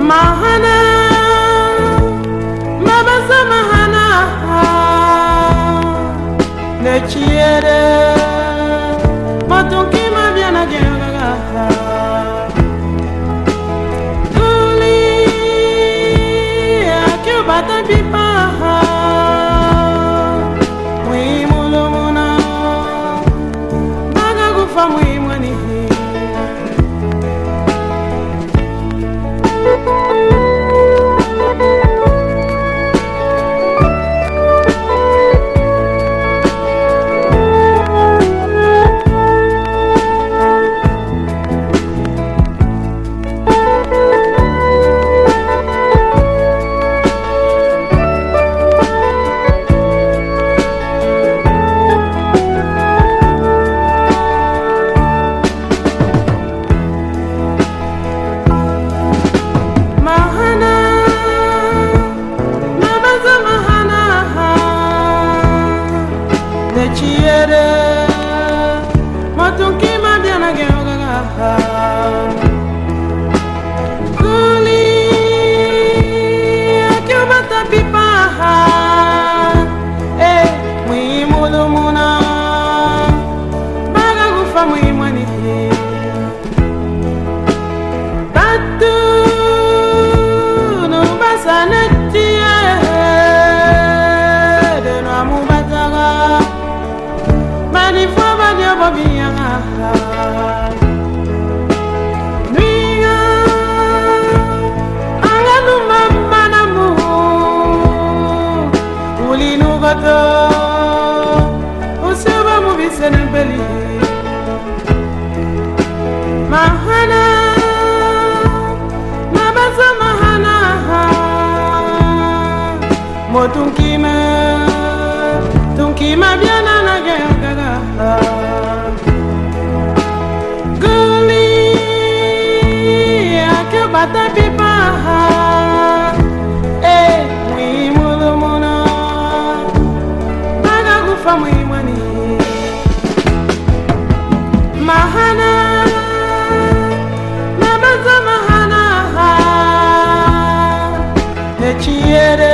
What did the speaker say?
Mahana, mabasa mahana, ne chiere, matunki mabiana genga. Tuli, akio bata pipa, mui mulumuna, baga gufa mui mwani. Chiere, matunki mabiana genga. Kuli, akio bata pipa, mui mulumuna, baga gufa mui mwani. Batu, no basa netie, de no amu bataga. Mani fava dia babia, nuinga, anganu mama namu, ulinu gato, useba mu bisene beli, mahana, mabasa mahana, motunkime, tunkima biana na genga. Guli, akio bata pipa, mui mulumuna, baga gufa mui mwani. Mahana, mabasa mahana, ne chiere.